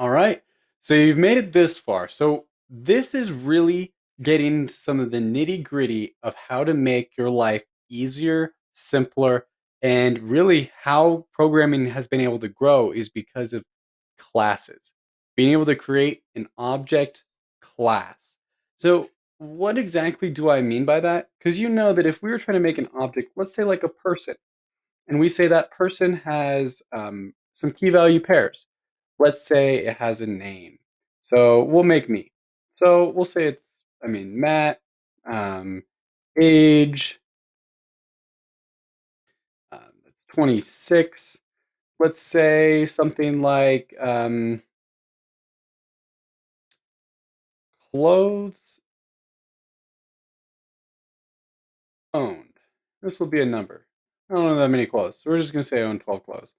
All right. So you've made it this far. So this is really getting into some of the nitty gritty of how to make your life easier, simpler, and really how programming has been able to grow is because of classes. Being able to create an object class. So what exactly do I mean by that? Because you know that if we were trying to make an object, let's say like a person, and we say that person has some key value pairs. Let's say it has a name. So we'll make me. So we'll say Matt, um, age, it's 26. Let's say something like clothes owned. This will be a number. I don't know that many clothes. So we're just going to say I own 12 clothes.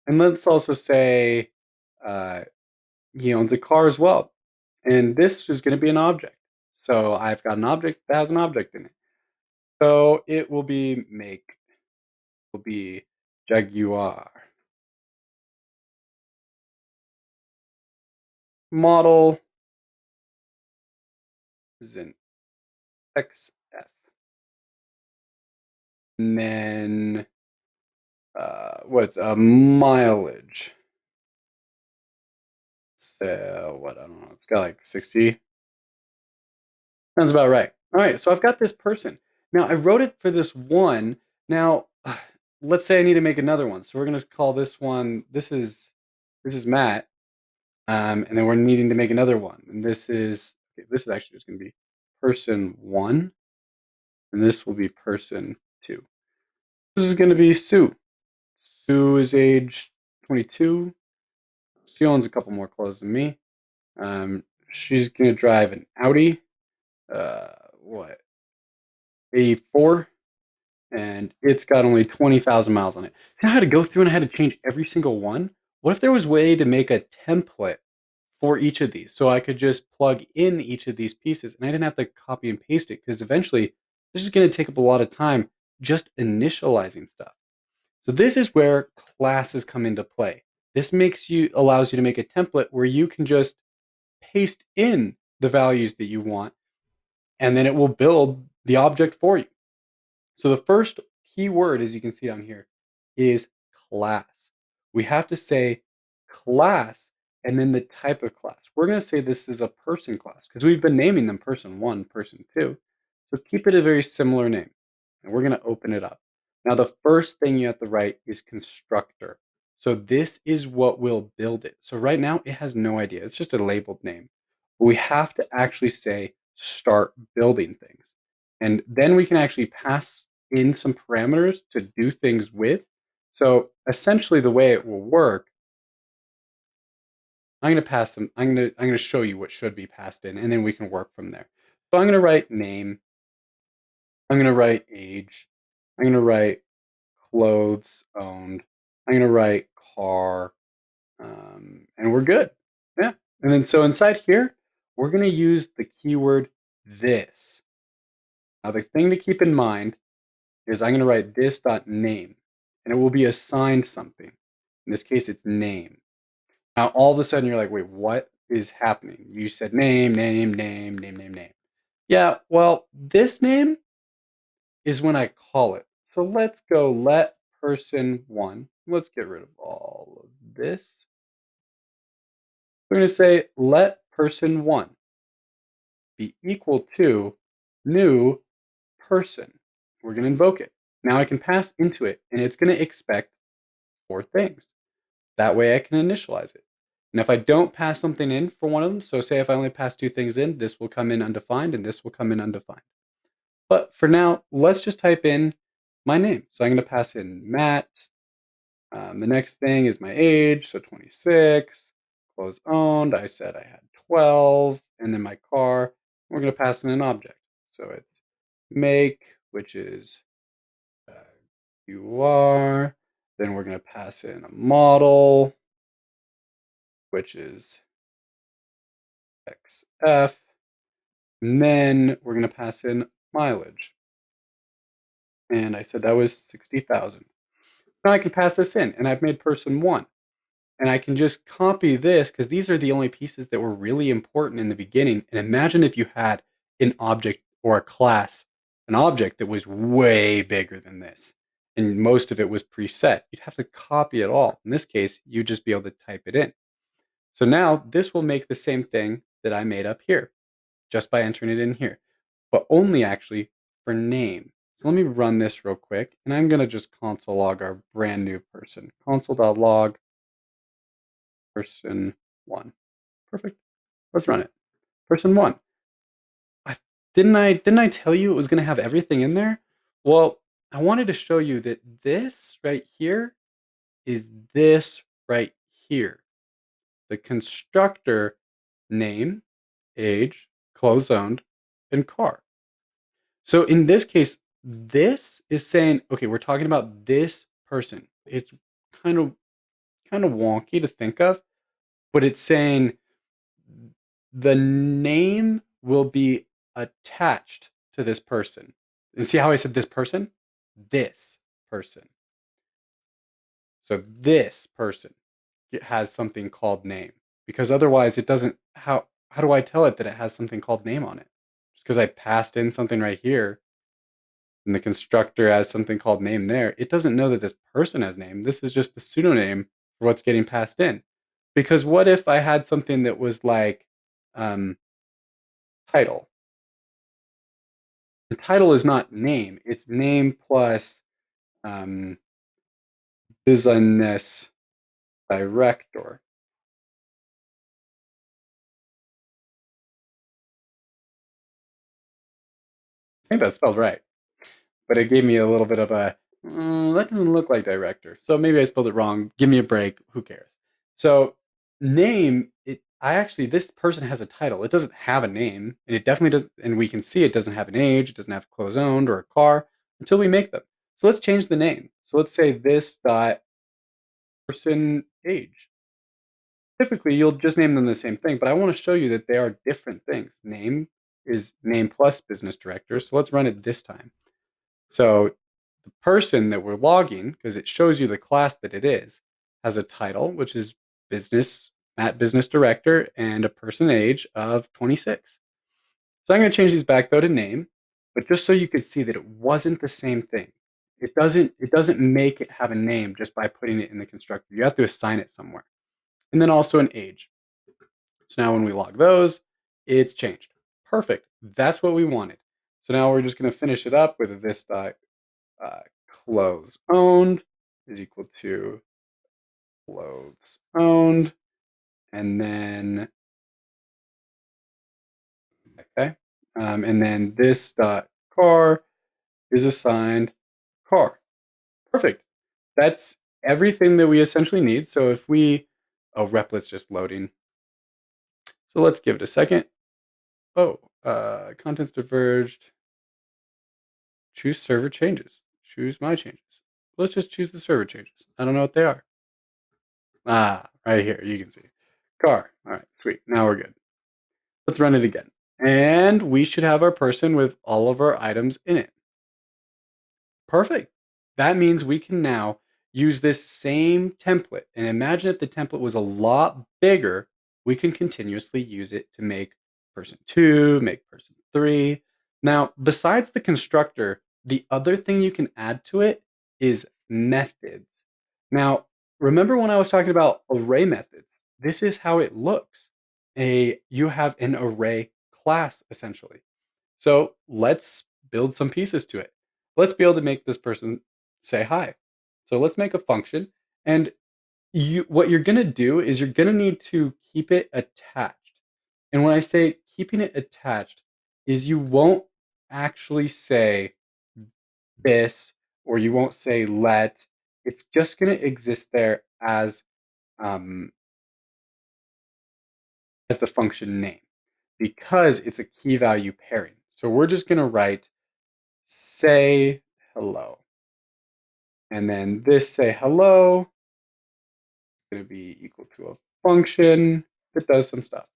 And let's also say uh, he owns a car as well. And this is going to be an object. So I've got an object that has an object in it. So it will be will be Jaguar. Model is an XF. And then what mileage? So what, I don't know. It's got like 60. Sounds about right. All right, so I've got this person. Now I wrote it for this one. Now let's say I need to make another one. So we're gonna call this one. This is Matt. And then we're needing to make another one. And this is actually just going to be person one, and this will be person two. This is going to be Sue. Sue is age 22. She owns a couple more clothes than me. She's going to drive an Audi, uh, what, A4, and it's got only 20,000 miles on it. See, I had to go through and I had to change every single one. What if there was a way to make a template for each of these so I could just plug in each of these pieces and I didn't have to copy and paste it because eventually this is going to take up a lot of time just initializing stuff. So this is where classes come into play. This allows you to make a template where you can just paste in the values that you want and then it will build the object for you. So the first key word, as you can see down here, is class. We have to say class and then the type of class. We're going to say this is a person class because we've been naming them person one, person two. So keep it a very similar name. And we're going to open it up. Now, the first thing you have to write is constructor. So this is what will build it. So right now it has no idea. It's just a labeled name. But we have to actually say start building things. And then we can actually pass in some parameters to do things with. So essentially the way it will work, I'm going to pass them. I'm going to show you what should be passed in, and then we can work from there. So I'm going to write name. I'm going to write age. I'm going to write clothes owned. I'm going to write car, and we're good. Yeah. And then so inside here, we're going to use the keyword this. Now the thing to keep in mind is I'm going to write this.name, and it will be assigned something. In this case, it's name. Now, all of a sudden, you're like, wait, what is happening? You said name, name, name, name, name, name. Yeah, well, this name is when I call it. So let's go let person one. Let's get rid of all of this. We're going to say let person one be equal to new person. We're going to invoke it. Now I can pass into it, and it's going to expect four things. That way I can initialize it. And if I don't pass something in for one of them, so say if I only pass two things in, this will come in undefined and this will come in undefined. But for now, let's just type in my name. So I'm going to pass in Matt. The next thing is my age, so 26. Clothes owned, I said I had 12. And then my car, we're going to pass in an object. So it's make, which is uh, you are. Then we're going to pass in a model, which is XF. And then we're going to pass in mileage. And I said that was 60,000. Now I can pass this in, and I've made person one. And I can just copy this because these are the only pieces that were really important in the beginning. And imagine if you had an object or a class, an object that was way bigger than this, and most of it was preset. You'd have to copy it all. In this case, you'd just be able to type it in. So now this will make the same thing that I made up here just by entering it in here, but only actually for name. So let me run this real quick, and I'm going to just console log our brand new person. Console.log person one. Perfect. Let's run it. Person one. I, didn't I tell you it was going to have everything in there? Well, I wanted to show you that this right here is this right here. The constructor name, age, closed owned, and car. So in this case, this is saying, okay, we're talking about this person. It's kind of wonky to think of, but it's saying the name will be attached to this person. And see how I said this person? This person. So this person has something called name, because otherwise it doesn't. How do I tell it that it has something called name on it? Just because I passed in something right here and the constructor has something called name there, it doesn't know that this person has name. This is just the pseudonym for what's getting passed in. Because what if I had something that was like um, title? The title is not name; it's name plus um, business director. I think that's spelled right, but it gave me a little bit of a that doesn't look like director. So maybe I spelled it wrong. Give me a break. Who cares? So name it. I actually this person has a title. It doesn't have a name, and it definitely doesn't. And we can see it doesn't have an age. It doesn't have clothes owned or a car until we make them. So let's change the name. So let's say this dot person age. Typically, you'll just name them the same thing, but I want to show you that they are different things. Name is name plus business director. So let's run it this time. So the person that we're logging, because it shows you the class that it is, has a title, which is business at business director and a person age of 26. So I'm going to change these back though to name, but just so you could see that it wasn't the same thing. It doesn't make it have a name just by putting it in the constructor. You have to assign it somewhere. And then also an age. So now when we log those, it's changed. Perfect. That's what we wanted. So now we're just going to finish it up with this clothes owned is equal to clothes owned. And then, okay. And then this dot car is assigned car. Perfect. That's everything that we essentially need. So if we, oh, Replic's just loading. So let's give it a second. Oh, contents diverged. Choose server changes. Choose my changes. Let's just choose the server changes. I don't know what they are. Ah, right here. You can see. Car. All right, sweet. Now we're good. Let's run it again. And we should have our person with all of our items in it. Perfect. That means we can now use this same template. And imagine if the template was a lot bigger, we can continuously use it to make person two, make person three. Now, besides the constructor, the other thing you can add to it is methods. Now, remember when I was talking about array methods? This is how it looks. You have an array class essentially. So let's build some pieces to it. Let's be able to make this person say hi. So let's make a function. And what you're going to do is you're going to need to keep it attached. And when I say keeping it attached, is you won't actually say this or you won't say let. It's just going to exist there um, as the function name because it's a key value pairing. So we're just going to write say hello. And then this say hello is going to be equal to a function that does some stuff.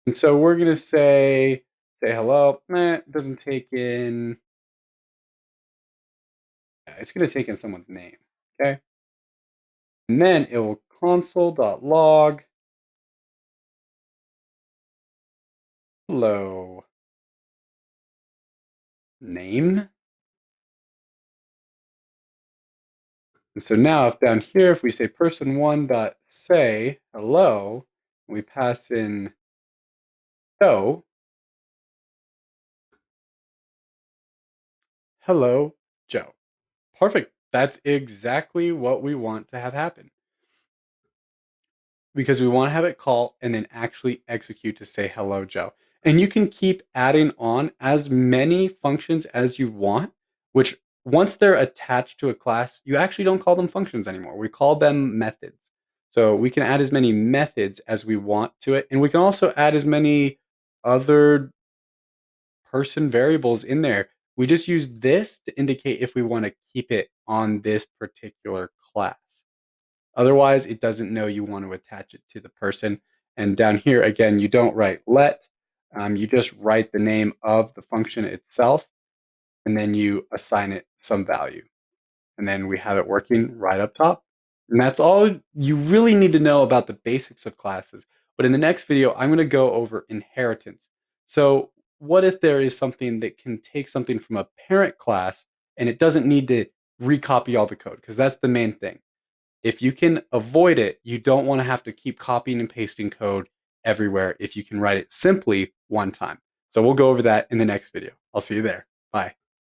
And so we're going to say hello. It doesn't take in, it's going to take in someone's name. Okay. And then it will console.log hello name. And so now if down here, if we say person1 dot say hello, we pass in Joe, hello, Joe. Perfect. That's exactly what we want to have happen because we want to have it call and then actually execute to say hello, Joe. And you can keep adding on as many functions as you want, which once they're attached to a class, you actually don't call them functions anymore. We call them methods. So we can add as many methods as we want to it. And we can also add as many other person variables in there. We just use this to indicate if we want to keep it on this particular class. Otherwise, it doesn't know you want to attach it to the person. And down here, again, you don't write let. You just write the name of the function itself, and then you assign it some value. And then we have it working right up top. And that's all you really need to know about the basics of classes. But in the next video, I'm going to go over inheritance. So what if there is something that can take something from a parent class and it doesn't need to recopy all the code? Because that's the main thing. If you can avoid it, you don't want to have to keep copying and pasting code everywhere if you can write it simply one time. So we'll go over that in the next video. I'll see you there. Bye.